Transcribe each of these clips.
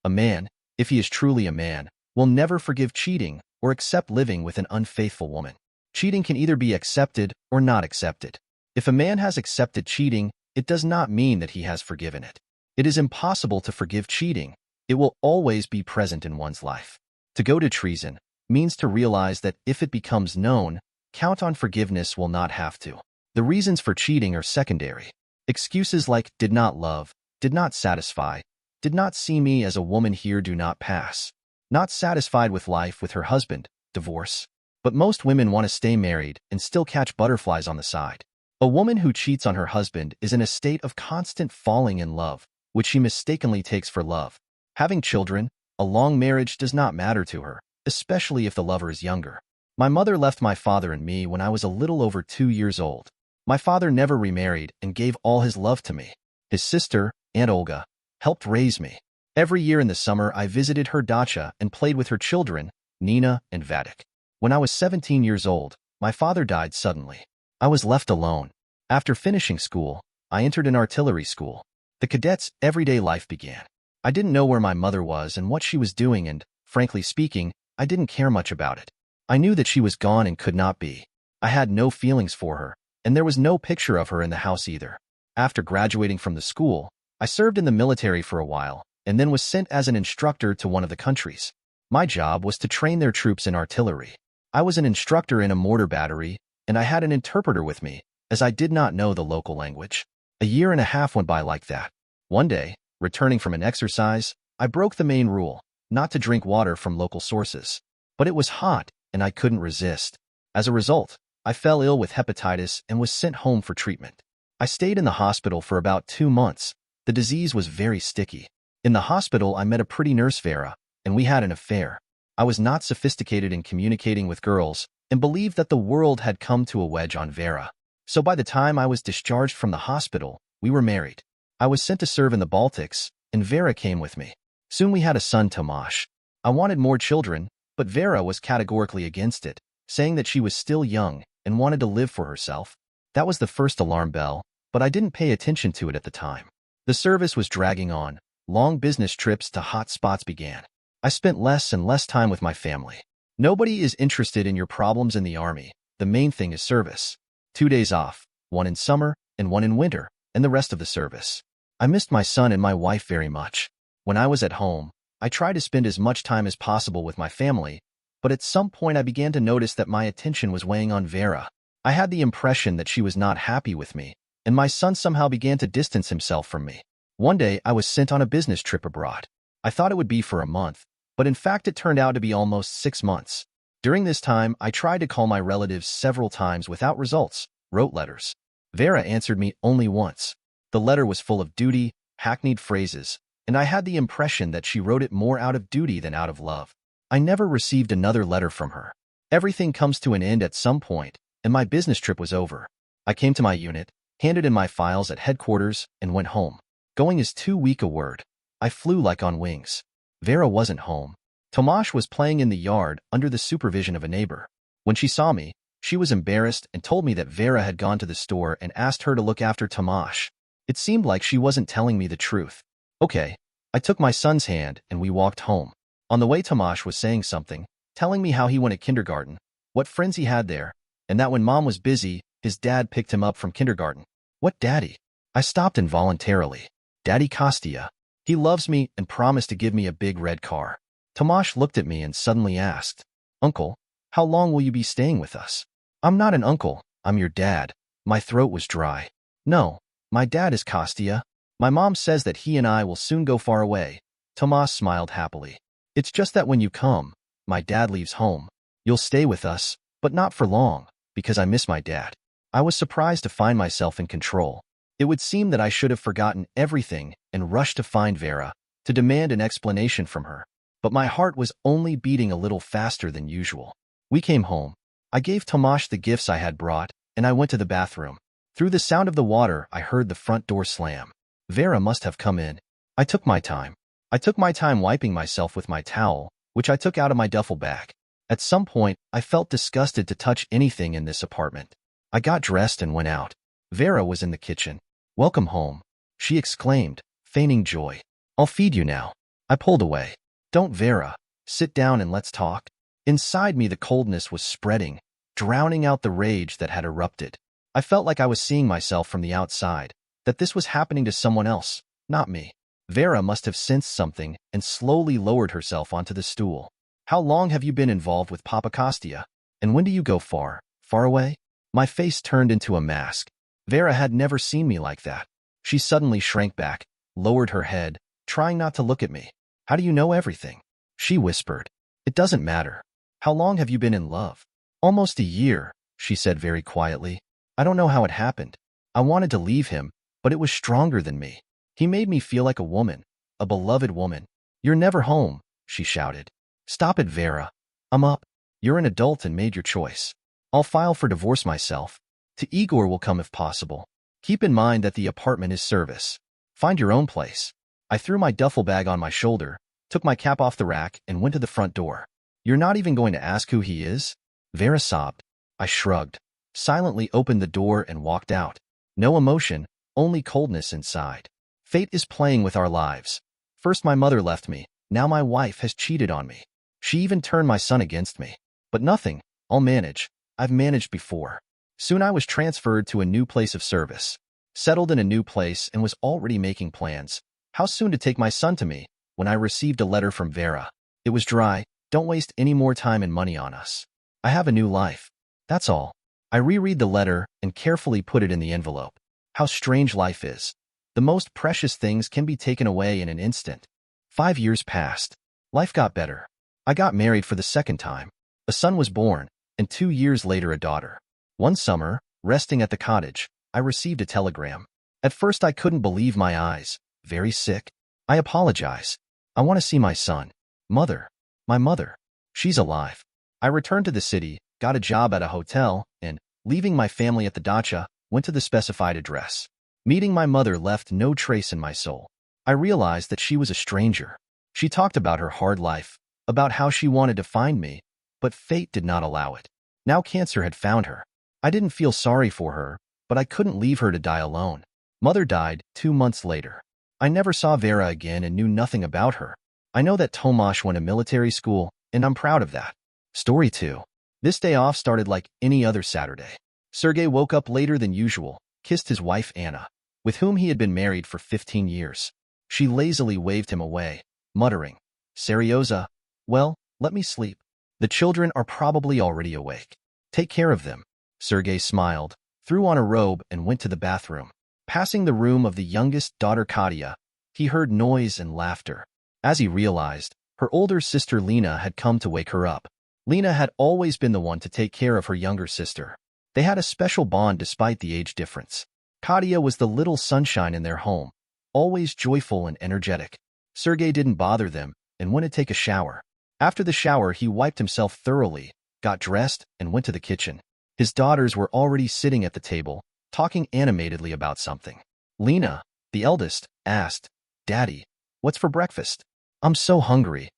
A man, if he is truly a man, will never forgive cheating or accept living with an unfaithful woman. Cheating can either be accepted or not accepted. If a man has accepted cheating, it does not mean that he has forgiven it. It is impossible to forgive cheating. It will always be present in one's life. To go to treason means to realize that if it becomes known, count on forgiveness will not have to. The reasons for cheating are secondary. Excuses like did not love, did not satisfy, did not see me as a woman here do not pass. Not satisfied with life with her husband, divorce. But most women want to stay married and still catch butterflies on the side. A woman who cheats on her husband is in a state of constant falling in love, which she mistakenly takes for love. Having children, a long marriage does not matter to her, especially if the lover is younger. My mother left my father and me when I was a little over 2 years old. My father never remarried and gave all his love to me. His sister, Aunt Olga, helped raise me. Every year in the summer, I visited her dacha and played with her children, Nina and Vadik. When I was 17 years old, my father died suddenly. I was left alone. After finishing school, I entered an artillery school. The cadets' everyday life began. I didn't know where my mother was and what she was doing, and, frankly speaking, I didn't care much about it. I knew that she was gone and could not be. I had no feelings for her, and there was no picture of her in the house either. After graduating from the school, I served in the military for a while, and then was sent as an instructor to one of the countries. My job was to train their troops in artillery. I was an instructor in a mortar battery, and I had an interpreter with me, as I did not know the local language. A year and a half went by like that. One day, returning from an exercise, I broke the main rule, not to drink water from local sources. But it was hot, and I couldn't resist. As a result, I fell ill with hepatitis and was sent home for treatment. I stayed in the hospital for about 2 months. The disease was very sticky. In the hospital, I met a pretty nurse, Vera, and we had an affair. I was not sophisticated in communicating with girls and believed that the world had come to a wedge on Vera. So by the time I was discharged from the hospital, we were married. I was sent to serve in the Baltics, and Vera came with me. Soon we had a son, Tomasz. I wanted more children, but Vera was categorically against it, saying that she was still young and wanted to live for herself. That was the first alarm bell, but I didn't pay attention to it at the time. The service was dragging on. Long business trips to hot spots began. I spent less and less time with my family. Nobody is interested in your problems in the army. The main thing is service. 2 days off, one in summer and one in winter, and the rest of the service. I missed my son and my wife very much. When I was at home, I tried to spend as much time as possible with my family, but at some point I began to notice that my attention was weighing on Vera. I had the impression that she was not happy with me, and my son somehow began to distance himself from me. One day, I was sent on a business trip abroad. I thought it would be for a month, but in fact it turned out to be almost 6 months. During this time, I tried to call my relatives several times without results, wrote letters. Vera answered me only once. The letter was full of duty, hackneyed phrases, and I had the impression that she wrote it more out of duty than out of love. I never received another letter from her. Everything comes to an end at some point, and my business trip was over. I came to my unit, handed in my files at headquarters, and went home. Going is too weak a word. I flew like on wings. Vera wasn't home. Tomasz was playing in the yard under the supervision of a neighbor. When she saw me, she was embarrassed and told me that Vera had gone to the store and asked her to look after Tomasz. It seemed like she wasn't telling me the truth. Okay. I took my son's hand and we walked home. On the way, Tomasz was saying something, telling me how he went to kindergarten, what friends he had there, and that when mom was busy, his dad picked him up from kindergarten. What daddy? I stopped involuntarily. Daddy Kostya. He loves me and promised to give me a big red car. Tomasz looked at me and suddenly asked, Uncle, how long will you be staying with us? I'm not an uncle, I'm your dad. My throat was dry. No, my dad is Kostya. My mom says that he and I will soon go far away. Tomasz smiled happily. It's just that when you come, my dad leaves home. You'll stay with us, but not for long, because I miss my dad. I was surprised to find myself in control. It would seem that I should have forgotten everything and rushed to find Vera, to demand an explanation from her. But my heart was only beating a little faster than usual. We came home. I gave Tomasz the gifts I had brought, and I went to the bathroom. Through the sound of the water, I heard the front door slam. Vera must have come in. I took my time. I took my time wiping myself with my towel, which I took out of my duffel bag. At some point, I felt disgusted to touch anything in this apartment. I got dressed and went out. Vera was in the kitchen. Welcome home, she exclaimed, feigning joy. I'll feed you now. I pulled away. Don't, Vera. Sit down and let's talk. Inside me, the coldness was spreading, drowning out the rage that had erupted. I felt like I was seeing myself from the outside, that this was happening to someone else, not me. Vera must have sensed something and slowly lowered herself onto the stool. How long have you been involved with Papa Kostya? And when do you go far, far away? My face turned into a mask. Vera had never seen me like that. She suddenly shrank back, lowered her head, trying not to look at me. How do you know everything? She whispered. It doesn't matter. How long have you been in love? Almost a year, she said very quietly. I don't know how it happened. I wanted to leave him, but it was stronger than me. He made me feel like a woman, a beloved woman. You're never home, she shouted. Stop it, Vera. I'm up. You're an adult and made your choice. I'll file for divorce myself. To Igor will come if possible. Keep in mind that the apartment is service. Find your own place. I threw my duffel bag on my shoulder, took my cap off the rack, and went to the front door. You're not even going to ask who he is? Vera sobbed. I shrugged, silently opened the door and walked out. No emotion, only coldness inside. Fate is playing with our lives. First my mother left me, now my wife has cheated on me. She even turned my son against me. But nothing, I'll manage. I've managed before. Soon I was transferred to a new place of service. Settled in a new place and was already making plans. How soon to take my son to me, when I received a letter from Vera. It was dry. Don't waste any more time and money on us. I have a new life. That's all. I reread the letter and carefully put it in the envelope. How strange life is. The most precious things can be taken away in an instant. 5 years passed. Life got better. I got married for the second time. A son was born, and 2 years later a daughter. One summer, resting at the cottage, I received a telegram. At first I couldn't believe my eyes. Very sick. I apologize. I want to see my son. Mother. My mother. She's alive. I returned to the city, got a job at a hotel, and, leaving my family at the dacha, went to the specified address. Meeting my mother left no trace in my soul. I realized that she was a stranger. She talked about her hard life, about how she wanted to find me, but fate did not allow it. Now cancer had found her. I didn't feel sorry for her, but I couldn't leave her to die alone. Mother died 2 months later. I never saw Vera again and knew nothing about her. I know that Tomasz went to military school, and I'm proud of that. Story 2. This day off started like any other Saturday. Sergei woke up later than usual, kissed his wife Anna, with whom he had been married for 15 years. She lazily waved him away, muttering, Seryoza, well, let me sleep. The children are probably already awake. Take care of them. Sergei smiled, threw on a robe and went to the bathroom. Passing the room of the youngest daughter Kostya, he heard noise and laughter. As he realized, her older sister Lena had come to wake her up. Lena had always been the one to take care of her younger sister. They had a special bond despite the age difference. Kostya was the little sunshine in their home, always joyful and energetic. Sergei didn't bother them and went to take a shower. After the shower, he wiped himself thoroughly, got dressed, and went to the kitchen. His daughters were already sitting at the table, talking animatedly about something. Lena, the eldest, asked, Daddy, what's for breakfast? I'm so hungry.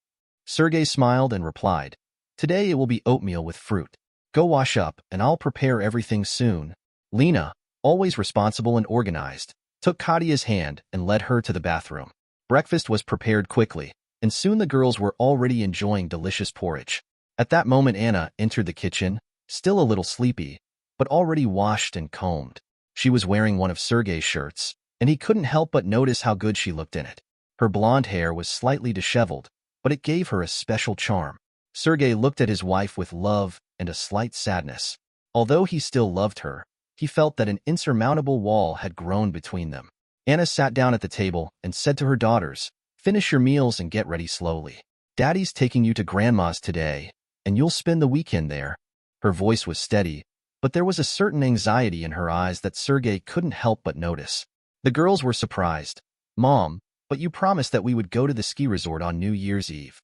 Sergei smiled and replied, Today it will be oatmeal with fruit. Go wash up and I'll prepare everything soon. Lena, always responsible and organized, took Katya's hand and led her to the bathroom. Breakfast was prepared quickly, and soon the girls were already enjoying delicious porridge. At that moment Anna entered the kitchen, still a little sleepy, but already washed and combed. She was wearing one of Sergei's shirts, and he couldn't help but notice how good she looked in it. Her blonde hair was slightly disheveled, but it gave her a special charm. Sergei looked at his wife with love and a slight sadness. Although he still loved her, he felt that an insurmountable wall had grown between them. Anna sat down at the table and said to her daughters, Finish your meals and get ready slowly. Daddy's taking you to Grandma's today, and you'll spend the weekend there. Her voice was steady, but there was a certain anxiety in her eyes that Sergei couldn't help but notice. The girls were surprised. Mom, but you promised that we would go to the ski resort on New Year's Eve.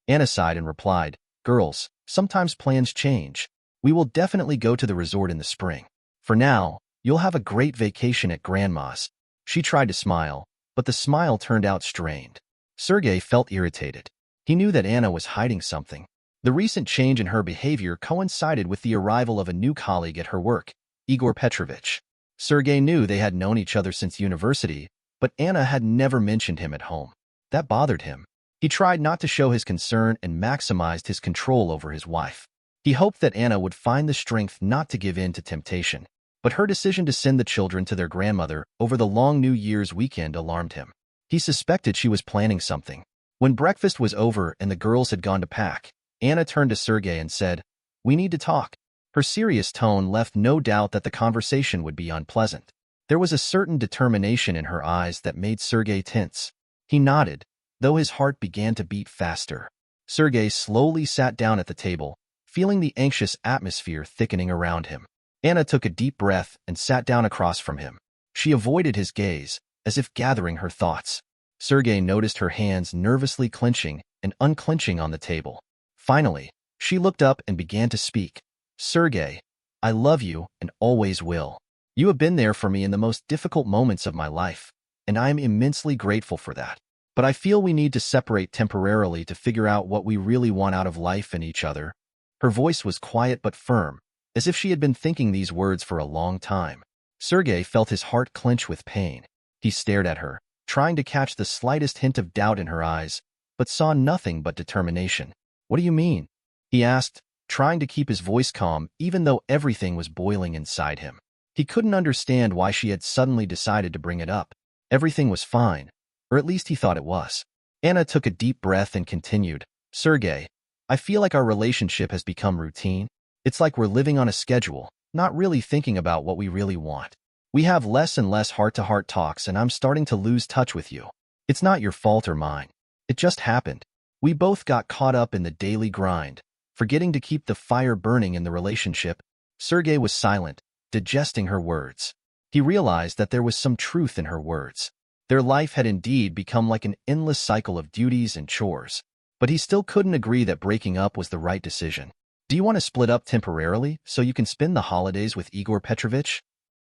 Anna sighed and replied, Girls, sometimes plans change. We will definitely go to the resort in the spring. For now, you'll have a great vacation at Grandma's. She tried to smile, but the smile turned out strained. Sergei felt irritated. He knew that Anna was hiding something. The recent change in her behavior coincided with the arrival of a new colleague at her work, Igor Petrovich. Sergei knew they had known each other since university, but Anna had never mentioned him at home. That bothered him. He tried not to show his concern and maximized his control over his wife. He hoped that Anna would find the strength not to give in to temptation. But her decision to send the children to their grandmother over the long New Year's weekend alarmed him. He suspected she was planning something. When breakfast was over and the girls had gone to pack, Anna turned to Sergei and said, "We need to talk." Her serious tone left no doubt that the conversation would be unpleasant. There was a certain determination in her eyes that made Sergei tense. He nodded, though his heart began to beat faster. Sergei slowly sat down at the table, feeling the anxious atmosphere thickening around him. Anna took a deep breath and sat down across from him. She avoided his gaze, as if gathering her thoughts. Sergei noticed her hands nervously clenching and unclenching on the table. Finally, she looked up and began to speak. "Sergei, I love you and always will. You have been there for me in the most difficult moments of my life, and I am immensely grateful for that. But I feel we need to separate temporarily to figure out what we really want out of life and each other." Her voice was quiet but firm, as if she had been thinking these words for a long time. Sergei felt his heart clench with pain. He stared at her, trying to catch the slightest hint of doubt in her eyes, but saw nothing but determination. "What do you mean?" he asked, trying to keep his voice calm even though everything was boiling inside him. He couldn't understand why she had suddenly decided to bring it up. Everything was fine, or at least he thought it was. Anna took a deep breath and continued, "Sergei, I feel like our relationship has become routine. It's like we're living on a schedule, not really thinking about what we really want. We have less and less heart-to-heart talks, and I'm starting to lose touch with you. It's not your fault or mine. It just happened. We both got caught up in the daily grind, forgetting to keep the fire burning in the relationship." Sergei was silent, digesting her words. He realized that there was some truth in her words. Their life had indeed become like an endless cycle of duties and chores. But he still couldn't agree that breaking up was the right decision. "Do you want to split up temporarily so you can spend the holidays with Igor Petrovich?"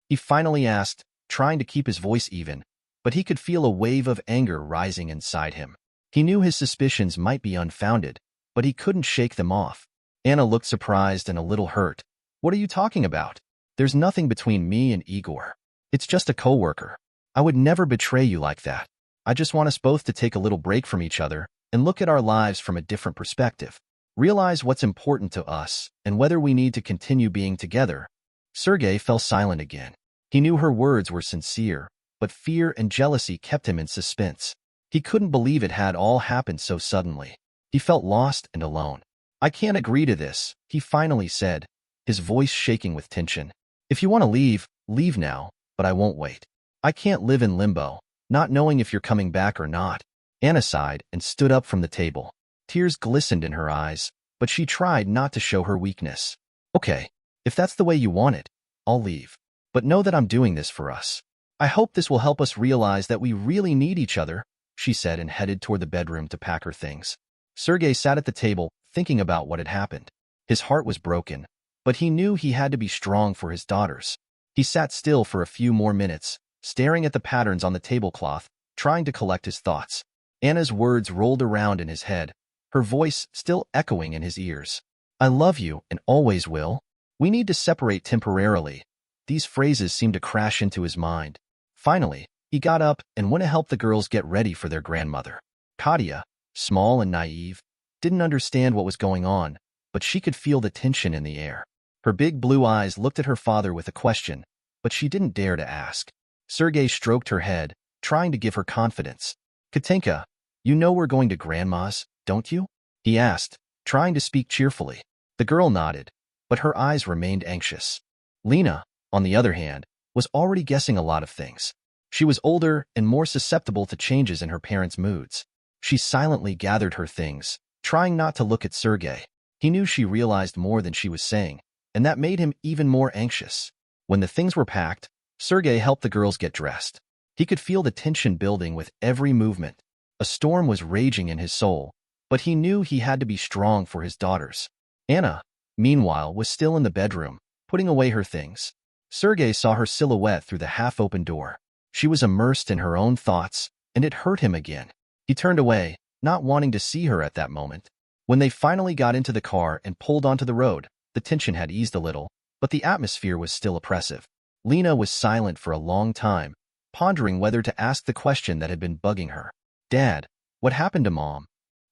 he finally asked, trying to keep his voice even, but he could feel a wave of anger rising inside him. He knew his suspicions might be unfounded, but he couldn't shake them off. Anna looked surprised and a little hurt. "What are you talking about? There's nothing between me and Igor. It's just a coworker. I would never betray you like that. I just want us both to take a little break from each other and look at our lives from a different perspective. Realize what's important to us and whether we need to continue being together." Sergei fell silent again. He knew her words were sincere, but fear and jealousy kept him in suspense. He couldn't believe it had all happened so suddenly. He felt lost and alone. "I can't agree to this," he finally said, his voice shaking with tension. "If you want to leave, leave now, but I won't wait. I can't live in limbo, not knowing if you're coming back or not." Anna sighed and stood up from the table. Tears glistened in her eyes, but she tried not to show her weakness. "Okay, if that's the way you want it, I'll leave. But know that I'm doing this for us. I hope this will help us realize that we really need each other," she said and headed toward the bedroom to pack her things. Sergei sat at the table, thinking about what had happened. His heart was broken, but he knew he had to be strong for his daughters. He sat still for a few more minutes, staring at the patterns on the tablecloth, trying to collect his thoughts. Anna's words rolled around in his head, her voice still echoing in his ears. "I love you and always will. We need to separate temporarily." These phrases seemed to crash into his mind. Finally, he got up and went to help the girls get ready for their grandmother. Kostya, small and naive, didn't understand what was going on, but she could feel the tension in the air. Her big blue eyes looked at her father with a question, but she didn't dare to ask. Sergei stroked her head, trying to give her confidence. "Katenka, you know we're going to Grandma's, don't you?" he asked, trying to speak cheerfully. The girl nodded, but her eyes remained anxious. Lena, on the other hand, was already guessing a lot of things. She was older and more susceptible to changes in her parents' moods. She silently gathered her things, trying not to look at Sergei. He knew she realized more than she was saying, and that made him even more anxious. When the things were packed, Sergei helped the girls get dressed. He could feel the tension building with every movement. A storm was raging in his soul, but he knew he had to be strong for his daughters. Anna, meanwhile, was still in the bedroom, putting away her things. Sergei saw her silhouette through the half-open door. She was immersed in her own thoughts, and it hurt him again. He turned away, not wanting to see her at that moment. When they finally got into the car and pulled onto the road, the tension had eased a little, but the atmosphere was still oppressive. Lena was silent for a long time, pondering whether to ask the question that had been bugging her. "Dad, what happened to Mom?"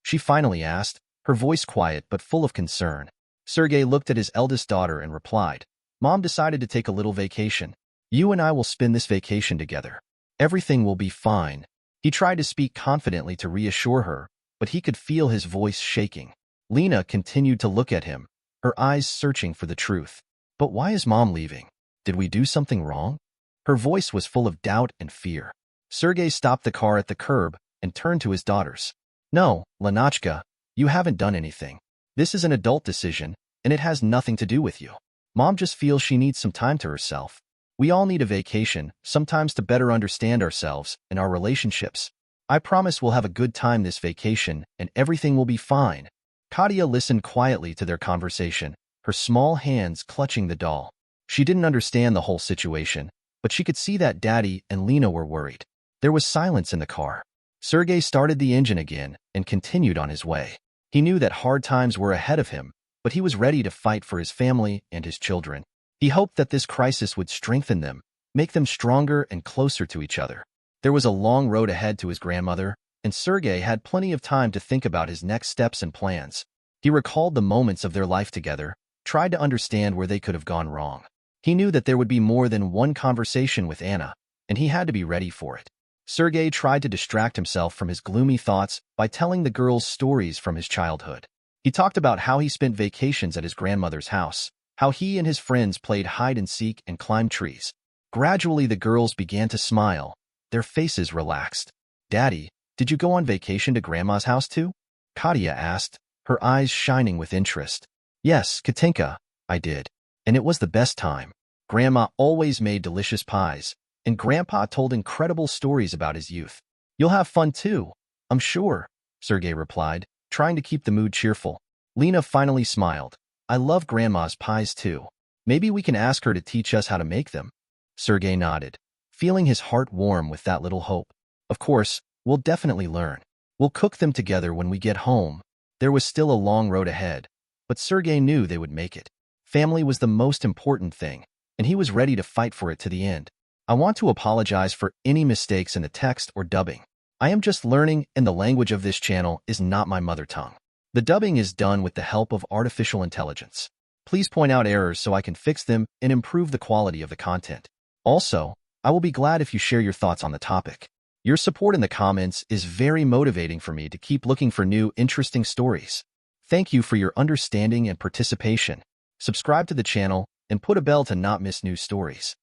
she finally asked, her voice quiet but full of concern. Sergei looked at his eldest daughter and replied, "Mom decided to take a little vacation. You and I will spend this vacation together. Everything will be fine." He tried to speak confidently to reassure her, but he could feel his voice shaking. Lena continued to look at him, her eyes searching for the truth. "But why is Mom leaving? Did we do something wrong?" Her voice was full of doubt and fear. Sergei stopped the car at the curb and turned to his daughters. "No, Lenachka, you haven't done anything. This is an adult decision, and it has nothing to do with you. Mom just feels she needs some time to herself. We all need a vacation, sometimes to better understand ourselves and our relationships. I promise we'll have a good time this vacation, and everything will be fine." Kostya listened quietly to their conversation, her small hands clutching the doll. She didn't understand the whole situation, but she could see that Daddy and Lena were worried. There was silence in the car. Sergei started the engine again and continued on his way. He knew that hard times were ahead of him, but he was ready to fight for his family and his children. He hoped that this crisis would strengthen them, make them stronger and closer to each other. There was a long road ahead to his grandmother, and Sergei had plenty of time to think about his next steps and plans. He recalled the moments of their life together, tried to understand where they could have gone wrong. He knew that there would be more than one conversation with Anna, and he had to be ready for it. Sergei tried to distract himself from his gloomy thoughts by telling the girls stories from his childhood. He talked about how he spent vacations at his grandmother's house, how he and his friends played hide-and-seek and climbed trees. Gradually, the girls began to smile. Their faces relaxed. "Daddy, did you go on vacation to Grandma's house too?" Kostya asked, her eyes shining with interest. "Yes, Katinka, I did. And it was the best time. Grandma always made delicious pies, and Grandpa told incredible stories about his youth. You'll have fun too, I'm sure," Sergei replied, trying to keep the mood cheerful. Lena finally smiled. "I love Grandma's pies too. Maybe we can ask her to teach us how to make them." Sergei nodded, feeling his heart warm with that little hope. "Of course, we'll definitely learn. We'll cook them together when we get home." There was still a long road ahead, but Sergei knew they would make it. Family was the most important thing, and he was ready to fight for it to the end. "I want to apologize for any mistakes in the text or dubbing. I am just learning, and the language of this channel is not my mother tongue. The dubbing is done with the help of artificial intelligence. Please point out errors so I can fix them and improve the quality of the content. Also, I will be glad if you share your thoughts on the topic. Your support in the comments is very motivating for me to keep looking for new, interesting stories. Thank you for your understanding and participation. Subscribe to the channel and put a bell to not miss new stories.